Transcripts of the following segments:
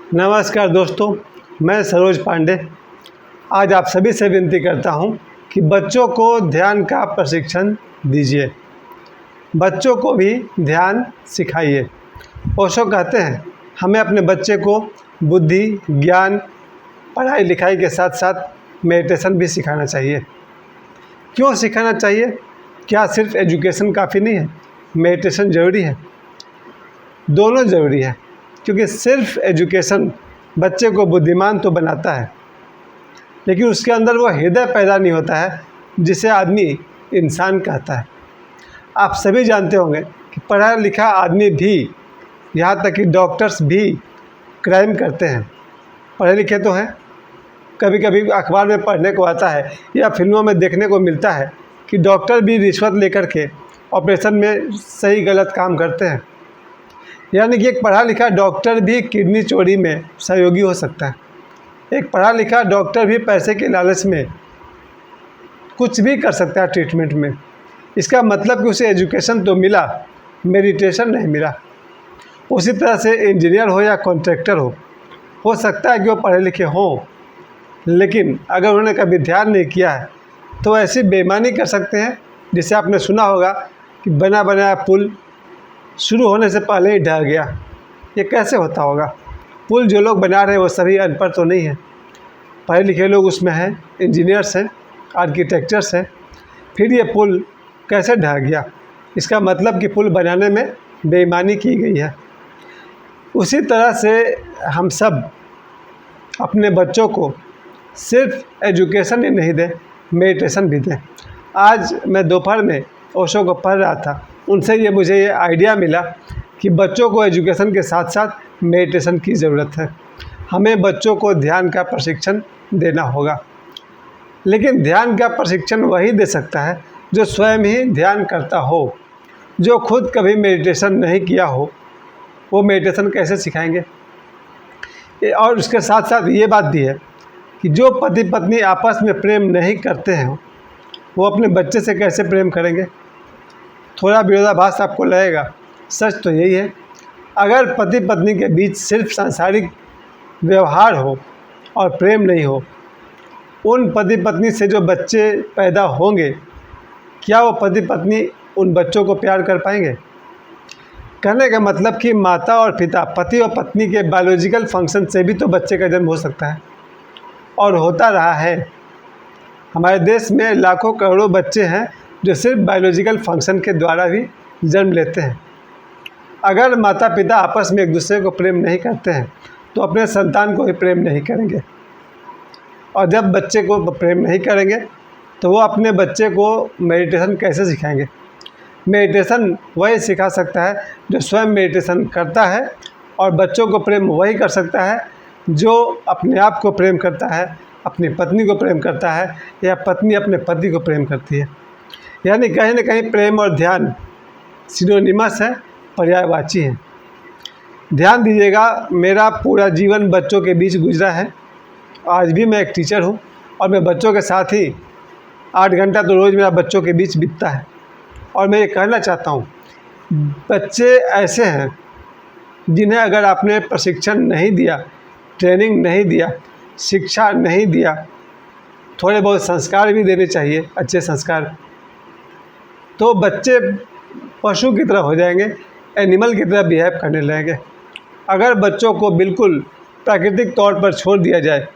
नमस्कार दोस्तों, मैं सरोज पांडे। आज आप सभी से विनती करता हूं कि बच्चों को ध्यान का प्रशिक्षण दीजिए, बच्चों को भी ध्यान सिखाइए। ओशो कहते हैं हमें अपने बच्चे को बुद्धि, ज्ञान, पढ़ाई लिखाई के साथ साथ मेडिटेशन भी सिखाना चाहिए। क्यों सिखाना चाहिए? क्या सिर्फ एजुकेशन काफ़ी नहीं है? मेडिटेशन ज़रूरी है, दोनों ज़रूरी है। क्योंकि सिर्फ एजुकेशन बच्चे को बुद्धिमान तो बनाता है, लेकिन उसके अंदर वो हृदय पैदा नहीं होता है जिसे आदमी इंसान कहता है। आप सभी जानते होंगे कि पढ़ा लिखा आदमी भी, यहाँ तक कि डॉक्टर्स भी क्राइम करते हैं। पढ़े लिखे तो हैं, कभी कभी अखबार में पढ़ने को आता है या फिल्मों में देखने को मिलता है कि डॉक्टर भी रिश्वत लेकर के ऑपरेशन में सही गलत काम करते हैं। यानी कि एक पढ़ा लिखा डॉक्टर भी किडनी चोरी में सहयोगी हो सकता है। एक पढ़ा लिखा डॉक्टर भी पैसे के लालच में कुछ भी कर सकता है ट्रीटमेंट में। इसका मतलब कि उसे एजुकेशन तो मिला, मेडिटेशन नहीं मिला। उसी तरह से इंजीनियर हो या कॉन्ट्रैक्टर हो सकता है कि वो पढ़े लिखे हों, लेकिन अगर उन्होंने कभी ध्यान नहीं किया है तो ऐसी बेईमानी कर सकते हैं जिसे आपने सुना होगा कि बना बनाया पुल शुरू होने से पहले ही ढह गया। ये कैसे होता होगा? पुल जो लोग बना रहे हैं वो सभी अनपढ़ तो नहीं हैं, पढ़े लिखे लोग उसमें हैं, इंजीनियर्स हैं, आर्किटेक्चर्स हैं। फिर ये पुल कैसे ढह गया? इसका मतलब कि पुल बनाने में बेईमानी की गई है। उसी तरह से हम सब अपने बच्चों को सिर्फ एजुकेशन ही नहीं दें, मेडिटेशन भी दें। आज मैं दोपहर में ओशो को पढ़ रहा था, उनसे मुझे ये आइडिया मिला कि बच्चों को एजुकेशन के साथ साथ मेडिटेशन की ज़रूरत है। हमें बच्चों को ध्यान का प्रशिक्षण देना होगा, लेकिन ध्यान का प्रशिक्षण वही दे सकता है जो स्वयं ही ध्यान करता हो। जो खुद कभी मेडिटेशन नहीं किया हो, वो मेडिटेशन कैसे सिखाएंगे? और उसके साथ साथ ये बात भी है कि जो पति पत्नी आपस में प्रेम नहीं करते हैं, वो अपने बच्चे से कैसे प्रेम करेंगे? थोड़ा विरोधाभास आपको लगेगा, सच तो यही है। अगर पति पत्नी के बीच सिर्फ सांसारिक व्यवहार हो और प्रेम नहीं हो, उन पति पत्नी से जो बच्चे पैदा होंगे, क्या वो पति पत्नी उन बच्चों को प्यार कर पाएंगे? कहने का मतलब कि माता और पिता, पति और पत्नी के बायोलॉजिकल फंक्शन से भी तो बच्चे का जन्म हो सकता है, और होता रहा है। हमारे देश में लाखों करोड़ों बच्चे हैं जो सिर्फ बायोलॉजिकल फंक्शन के द्वारा भी जन्म लेते हैं। अगर माता पिता आपस में एक दूसरे को प्रेम नहीं करते हैं तो अपने संतान को भी प्रेम नहीं करेंगे, और जब बच्चे को प्रेम नहीं करेंगे तो वो अपने बच्चे को मेडिटेशन कैसे सिखाएंगे? मेडिटेशन वही सिखा सकता है जो स्वयं मेडिटेशन करता है, और बच्चों को प्रेम वही कर सकता है जो अपने आप को प्रेम करता है, अपनी पत्नी को प्रेम करता है, या पत्नी अपने पति को प्रेम करती है। यानी कहीं ना कहीं प्रेम और ध्यान सिनोनिमस है, पर्यायवाची हैं। ध्यान दीजिएगा, मेरा पूरा जीवन बच्चों के बीच गुजरा है। आज भी मैं एक टीचर हूँ और मैं बच्चों के साथ ही 8 घंटा तो रोज़ मेरा बच्चों के बीच बीतता है। और मैं ये कहना चाहता हूँ, बच्चे ऐसे हैं जिन्हें अगर आपने प्रशिक्षण नहीं दिया, ट्रेनिंग नहीं दिया, शिक्षा नहीं दिया, थोड़े बहुत संस्कार भी देने चाहिए, अच्छे संस्कार, तो बच्चे पशु की तरह हो जाएंगे, एनिमल की तरह बिहेव करने लगेंगे। अगर बच्चों को बिल्कुल प्राकृतिक तौर पर छोड़ दिया जाए,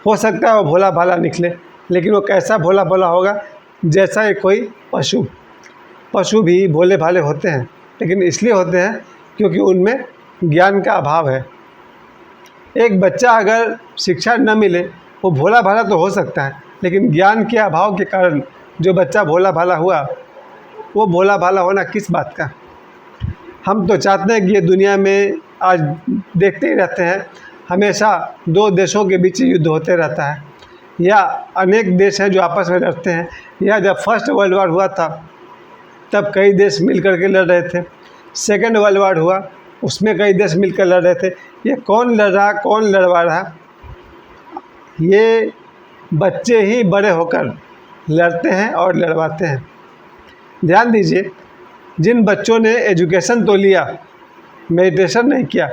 हो सकता है वो भोला भाला निकले, लेकिन वो कैसा भोला भाला होगा? जैसा ही कोई पशु। पशु भी भोले भाले होते हैं, लेकिन इसलिए होते हैं क्योंकि उनमें ज्ञान का अभाव है। एक बच्चा अगर शिक्षा न मिले, वो भोला भाला तो हो सकता है, लेकिन ज्ञान के अभाव के कारण जो बच्चा भोला भाला हुआ, वो भोला भाला होना किस बात का? हम तो चाहते हैं कि ये दुनिया में आज देखते ही रहते हैं, हमेशा 2 देशों के बीच युद्ध होते रहता है, या अनेक देश हैं जो आपस में लड़ते हैं। या जब फर्स्ट वर्ल्ड वार हुआ था तब कई देश मिल कर के लड़ रहे थे। सेकेंड वर्ल्ड वार हुआ, उसमें कई देश मिलकर लड़ रहे थे। ये कौन लड़ रहा, कौन लड़वा रहा? ये बच्चे ही बड़े होकर लड़ते हैं और लड़वाते हैं। ध्यान दीजिए, जिन बच्चों ने एजुकेशन तो लिया, मेडिटेशन नहीं किया,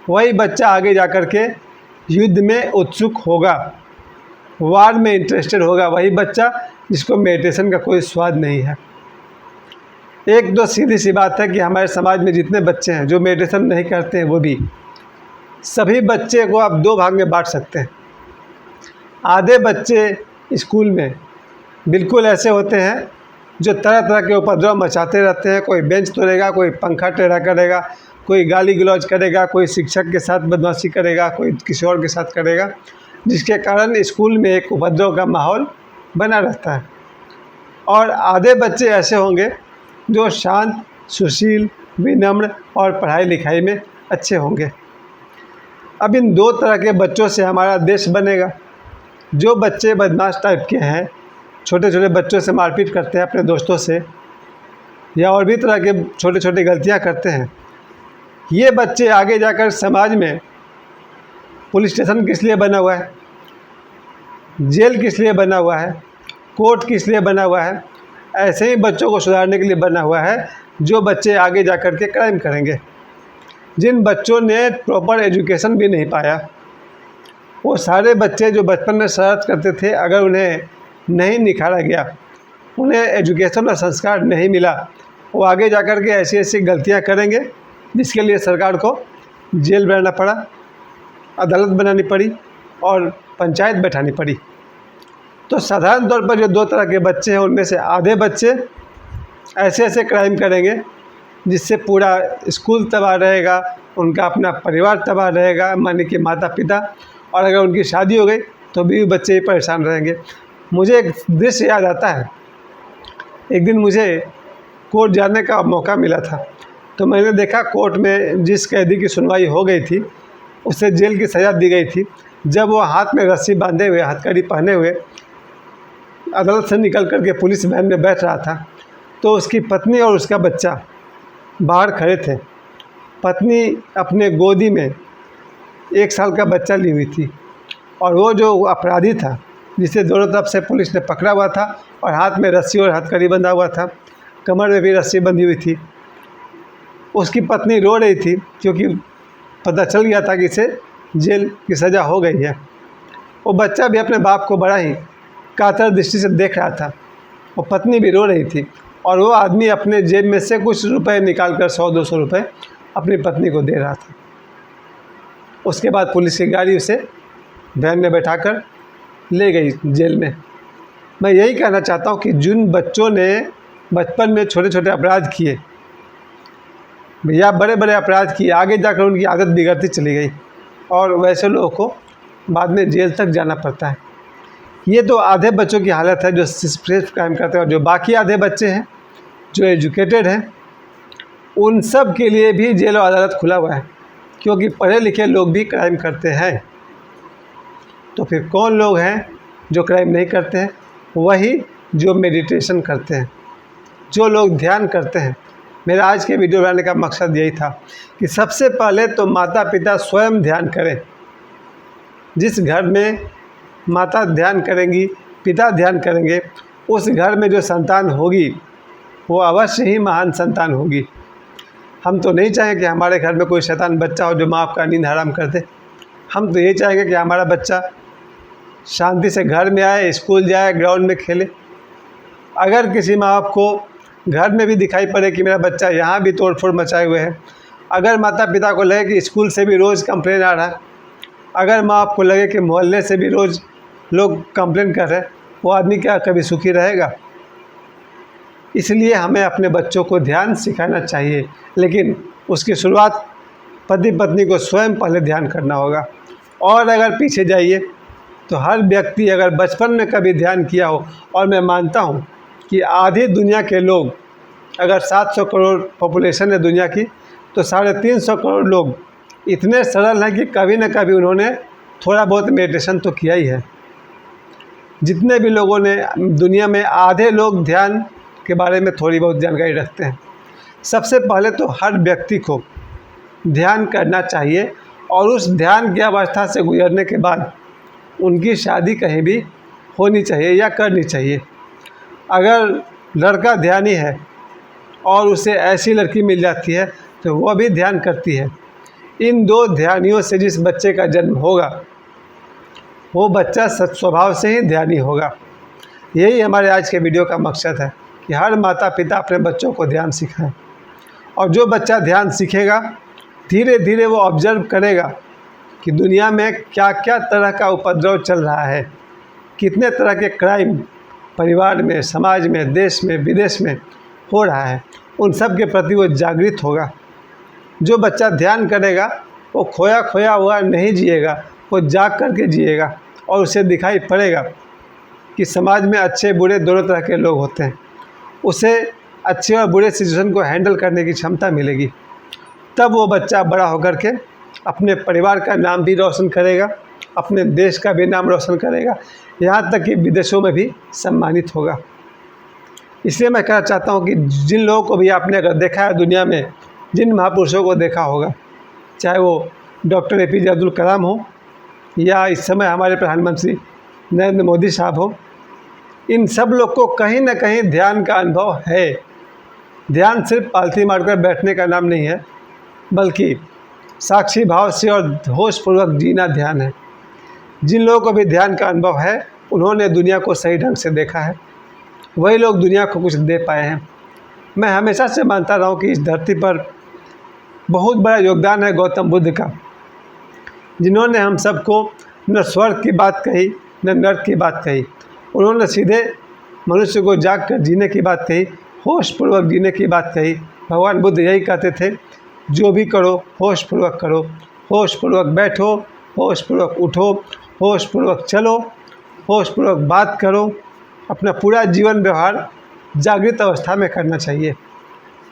वही बच्चा आगे जा कर के युद्ध में उत्सुक होगा, वार में इंटरेस्टेड होगा, वही बच्चा जिसको मेडिटेशन का कोई स्वाद नहीं है। एक तो सीधी सी बात है कि हमारे समाज में जितने बच्चे हैं जो मेडिटेशन नहीं करते हैं, वो भी सभी बच्चे को आप दो भाग में बांट सकते हैं। आधे बच्चे स्कूल में बिल्कुल ऐसे होते हैं जो तरह तरह के उपद्रव मचाते रहते हैं। कोई बेंच तोड़ेगा, कोई पंखा टेढ़ा करेगा, कोई गाली गलौज करेगा, कोई शिक्षक के साथ बदमाशी करेगा, कोई किसी और के साथ करेगा, जिसके कारण स्कूल में एक उपद्रव का माहौल बना रहता है। और आधे बच्चे ऐसे होंगे जो शांत, सुशील, विनम्र और पढ़ाई लिखाई में अच्छे होंगे। अब इन दो तरह के बच्चों से हमारा देश बनेगा। जो बच्चे बदमाश टाइप के हैं, छोटे छोटे बच्चों से मारपीट करते हैं अपने दोस्तों से, या और भी तरह के छोटे छोटे गलतियां करते हैं, ये बच्चे आगे जाकर समाज में पुलिस स्टेशन किस लिए बना हुआ है, जेल किस लिए बना हुआ है, कोर्ट किस लिए बना हुआ है, ऐसे ही बच्चों को सुधारने के लिए बना हुआ है जो बच्चे आगे जा कर के क्राइम करेंगे। जिन बच्चों ने प्रॉपर एजुकेशन भी नहीं पाया, वो सारे बच्चे जो बचपन में शरारत करते थे, अगर उन्हें नहीं निखारा गया, उन्हें एजुकेशन और संस्कार नहीं मिला, वो आगे जा कर के ऐसी ऐसी गलतियां करेंगे जिसके लिए सरकार को जेल बनाना पड़ा, अदालत बनानी पड़ी और पंचायत बैठानी पड़ी। तो साधारण तौर पर जो दो तरह के बच्चे हैं, उनमें से आधे बच्चे ऐसे ऐसे क्राइम करेंगे जिससे पूरा स्कूल तबाह रहेगा, उनका अपना परिवार तबाह रहेगा, माने कि माता पिता, और अगर उनकी शादी हो गई तो भी बच्चे ही परेशान रहेंगे। मुझे एक दृश्य याद आता है। एक दिन मुझे कोर्ट जाने का मौका मिला था, तो मैंने देखा कोर्ट में जिस कैदी की सुनवाई हो गई थी उसे जेल की सज़ा दी गई थी। जब वो हाथ में रस्सी बांधे हुए, हथकड़ी पहने हुए अदालत से निकल कर के पुलिस वैन में बैठ रहा था, तो उसकी पत्नी और उसका बच्चा बाहर खड़े थे। पत्नी अपने गोदी में 1 साल का बच्चा ली हुई थी, और वो जो अपराधी था जिसे दोनों तरफ से पुलिस ने पकड़ा हुआ था और हाथ में रस्सी और हथकड़ी बंधा हुआ था, कमर में भी रस्सी बंधी हुई थी, उसकी पत्नी रो रही थी क्योंकि पता चल गया था कि इसे जेल की सज़ा हो गई है। वो बच्चा भी अपने बाप को बड़ा ही कातर दृष्टि से देख रहा था। वो पत्नी भी रो रही थी और वो आदमी अपने जेब में से कुछ रुपए निकाल कर 100-200 रुपये अपनी पत्नी को दे रहा था। उसके बाद पुलिस की गाड़ी उसे वैन में बैठाकर ले गई जेल में। मैं यही कहना चाहता हूँ कि जिन बच्चों ने बचपन में छोटे छोटे अपराध किए या बड़े बड़े अपराध किए, आगे जाकर उनकी आदत बिगड़ती चली गई और वैसे लोगों को बाद में जेल तक जाना पड़ता है। ये तो आधे बच्चों की हालत है जो सिर्फ क्राइम करते हैं, और जो बाकी आधे बच्चे हैं जो एजुकेटेड हैं, उन सब के लिए भी जेल और अदालत खुला हुआ है, क्योंकि पढ़े लिखे लोग भी क्राइम करते हैं। तो फिर कौन लोग हैं जो क्राइम नहीं करते हैं? वही जो मेडिटेशन करते हैं, जो लोग ध्यान करते हैं। मेरा आज के वीडियो बनाने का मकसद यही था कि सबसे पहले तो माता पिता स्वयं ध्यान करें। जिस घर में माता ध्यान करेंगी, पिता ध्यान करेंगे, उस घर में जो संतान होगी वो अवश्य ही महान संतान होगी। हम तो नहीं चाहेंगे कि हमारे घर में कोई शैतान बच्चा हो जो माँ बाप का नींद हराम कर दे। हम तो यही चाहेंगे कि हमारा बच्चा शांति से घर में आए, स्कूल जाए, ग्राउंड में खेले। अगर किसी माँ बाप को घर में भी दिखाई पड़े कि मेरा बच्चा यहाँ भी तोड़ फोड़ मचाए हुए है, अगर माता पिता को लगे कि स्कूल से भी रोज़ कंप्लेन आ रहा है, अगर माँ बाप को लगे कि मोहल्ले से भी रोज़ लोग कंप्लेन कर रहे हैं, वो आदमी क्या कभी सुखी रहेगा? इसलिए हमें अपने बच्चों को ध्यान सिखाना चाहिए, लेकिन उसकी शुरुआत पति पत्नी को स्वयं पहले ध्यान करना होगा। और अगर पीछे जाइए तो हर व्यक्ति अगर बचपन में कभी ध्यान किया हो, और मैं मानता हूँ कि आधी दुनिया के लोग, अगर 700 करोड़ पॉपुलेशन है दुनिया की, तो 350 करोड़ लोग इतने सरल हैं कि कभी न कभी उन्होंने थोड़ा बहुत मेडिटेशन तो किया ही है। जितने भी लोगों ने दुनिया में, आधे लोग ध्यान के बारे में थोड़ी बहुत जानकारी रखते हैं। सबसे पहले तो हर व्यक्ति को ध्यान करना चाहिए, और उस ध्यान की अवस्था से गुजरने के बाद उनकी शादी कहीं भी होनी चाहिए या करनी चाहिए। अगर लड़का ध्यानी है और उसे ऐसी लड़की मिल जाती है तो वह भी ध्यान करती है। इन दो ध्यानियों से जिस बच्चे का जन्म होगा वो बच्चा स्वभाव से ही ध्यानी होगा। यही हमारे आज के वीडियो का मकसद है कि हर माता पिता अपने बच्चों को ध्यान सिखाएं। और जो बच्चा ध्यान सीखेगा धीरे धीरे वो ऑब्जर्व करेगा कि दुनिया में क्या क्या तरह का उपद्रव चल रहा है, कितने तरह के क्राइम परिवार में, समाज में, देश में, विदेश में हो रहा है। उन सब के प्रति वो जागृत होगा। जो बच्चा ध्यान करेगा वो खोया खोया हुआ नहीं जिएगा, वो जाग करके जिएगा और उसे दिखाई पड़ेगा कि समाज में अच्छे बुरे दोनों तरह के लोग होते हैं। उसे अच्छे और बुरे सिचुएशन को हैंडल करने की क्षमता मिलेगी। तब वो बच्चा बड़ा होकर के अपने परिवार का नाम भी रोशन करेगा, अपने देश का भी नाम रोशन करेगा, यहाँ तक कि विदेशों में भी सम्मानित होगा। इसलिए मैं कहना चाहता हूँ कि जिन लोगों को भी आपने अगर देखा है दुनिया में, जिन महापुरुषों को देखा होगा, चाहे वो डॉक्टर APJ अब्दुल कलाम हो या इस समय हमारे प्रधानमंत्री नरेंद्र मोदी साहब हो, इन सब लोग को कहीं ना कहीं ध्यान का अनुभव है। ध्यान सिर्फ पालथी मारकर बैठने का नाम नहीं है, बल्कि साक्षी भाव से और होशपूर्वक जीना ध्यान है। जिन लोगों को भी ध्यान का अनुभव है उन्होंने दुनिया को सही ढंग से देखा है, वही लोग दुनिया को कुछ दे पाए हैं। मैं हमेशा से मानता रहा हूँ कि इस धरती पर बहुत बड़ा योगदान है गौतम बुद्ध का, जिन्होंने हम सबको न स्वर्ग की बात कही न नर्क की बात कही। उन्होंने सीधे मनुष्य को जाग कर जीने की बात कही, होशपूर्वक जीने की बात कही। भगवान बुद्ध यही कहते थे, जो भी करो होशपूर्वक करो, होशपूर्वक बैठो, होशपूर्वक उठो, होशपूर्वक चलो, होशपूर्वक बात करो। अपना पूरा जीवन व्यवहार जागृत अवस्था में करना चाहिए।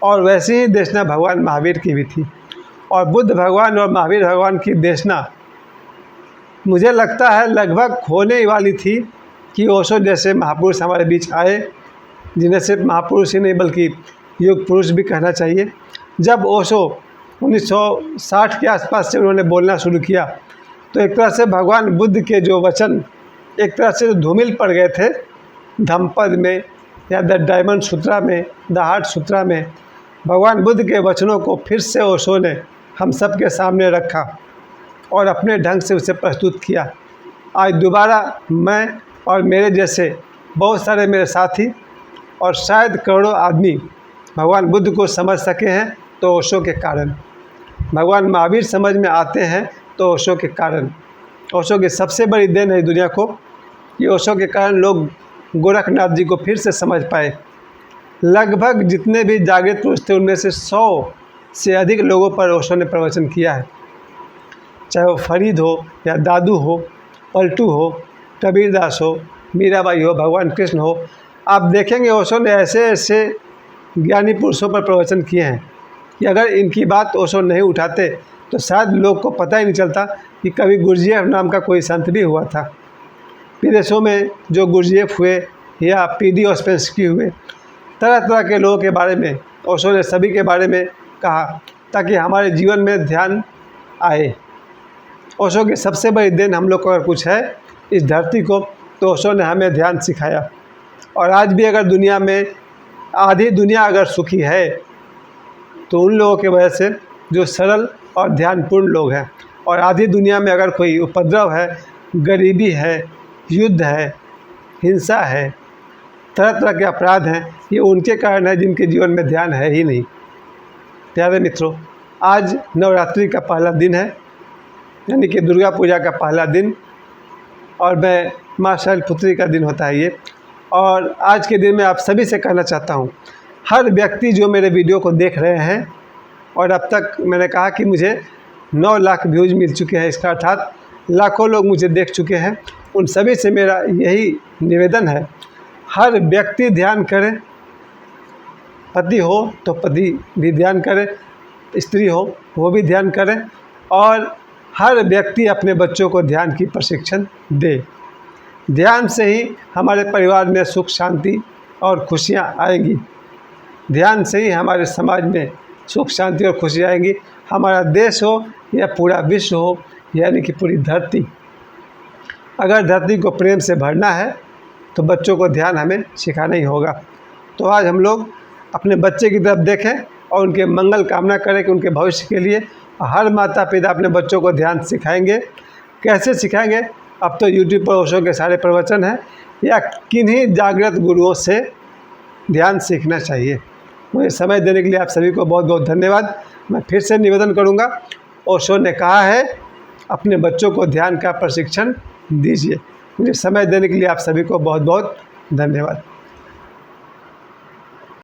और वैसे ही देशना भगवान महावीर की भी थी। और बुद्ध भगवान और महावीर भगवान की देशना मुझे लगता है लगभग होने वाली थी कि ओशो जैसे महापुरुष हमारे बीच आए, जिन्हें सिर्फ महापुरुष ही नहीं बल्कि युग पुरुष भी कहना चाहिए। जब ओशो 1960 के आसपास से उन्होंने बोलना शुरू किया तो एक तरह से भगवान बुद्ध के जो वचन एक तरह से धूमिल पड़ गए थे धम्मपद में या द डायमंड सूत्रा में, द हार्ट सूत्रा में। भगवान बुद्ध के वचनों को फिर से ओशो ने हम सब के सामने रखा और अपने ढंग से उसे प्रस्तुत किया। आज दोबारा मैं और मेरे जैसे बहुत सारे मेरे साथी और शायद करोड़ों आदमी भगवान बुद्ध को समझ सके हैं तो ओशो के कारण, भगवान महावीर समझ में आते हैं तो ओशो के कारण। ओशो की सबसे बड़ी देन है दुनिया को कि ओशो के कारण लोग गोरखनाथ जी को फिर से समझ पाए। लगभग जितने भी जागृत पुरुष थे उनमें से 100 से अधिक लोगों पर ओशो ने प्रवचन किया है, चाहे वो फरीद हो या दादू हो, पलटू हो, कबीरदास हो, मीराबाई हो, भगवान कृष्ण हो। आप देखेंगे ओशो ने ऐसे ऐसे ज्ञानी पुरुषों पर प्रवचन किए हैं कि अगर इनकी बात ओशो नहीं उठाते तो शायद लोग को पता ही नहीं चलता कि कभी गुरजीएफ नाम का कोई संत भी हुआ था। विदेशों में जो गुरजीएफ हुए या PD ऑस्पेंस्की हुए, तरह तरह के लोगों के बारे में ओशो ने सभी के बारे में कहा ताकि हमारे जीवन में ध्यान आए। ओशो की सबसे बड़ी देन हम लोग को अगर कुछ है इस धरती को तो ओशो ने हमें ध्यान सिखाया। और आज भी अगर दुनिया में आधी दुनिया अगर सुखी है तो उन लोगों की वजह से जो सरल और ध्यानपूर्ण लोग हैं। और आधी दुनिया में अगर कोई उपद्रव है, गरीबी है, युद्ध है, हिंसा है, तरह तरह के अपराध हैं, ये उनके कारण है जिनके जीवन में ध्यान है ही नहीं। प्यारे मित्रों, आज नवरात्रि का पहला दिन है, यानी कि दुर्गा पूजा का पहला दिन, और मैं माँ शैलपुत्री का दिन होता है ये। और आज के दिन में आप सभी से कहना चाहता हूँ, हर व्यक्ति जो मेरे वीडियो को देख रहे हैं, और अब तक मैंने कहा कि मुझे 9 लाख व्यूज़ मिल चुके हैं, इसका अर्थात लाखों लोग मुझे देख चुके हैं। उन सभी से मेरा यही निवेदन है, हर व्यक्ति ध्यान करे। पति हो तो पति भी ध्यान करे, स्त्री हो वो भी ध्यान करे, और हर व्यक्ति अपने बच्चों को ध्यान की प्रशिक्षण दे। ध्यान से ही हमारे परिवार में सुख शांति और खुशियाँ आएंगी। ध्यान से ही हमारे समाज में सुख शांति और खुशी आएंगी। हमारा देश हो या पूरा विश्व हो, यानी कि पूरी धरती। अगर धरती को प्रेम से भरना है तो बच्चों को ध्यान हमें सिखाना ही होगा। तो आज हम लोग अपने बच्चे की तरफ देखें और उनके मंगल कामना करें कि उनके भविष्य के लिए हर माता पिता अपने बच्चों को ध्यान सिखाएंगे। कैसे सिखाएंगे? अब तो यूट्यूब पर ओशो के सारे प्रवचन हैं, या किन्हीं जागृत गुरुओं से ध्यान सीखना चाहिए। मुझे समय देने के लिए आप सभी को बहुत बहुत धन्यवाद। मैं फिर से निवेदन करूंगा, ओशो ने कहा है अपने बच्चों को ध्यान का प्रशिक्षण दीजिए। मुझे समय देने के लिए आप सभी को बहुत बहुत धन्यवाद।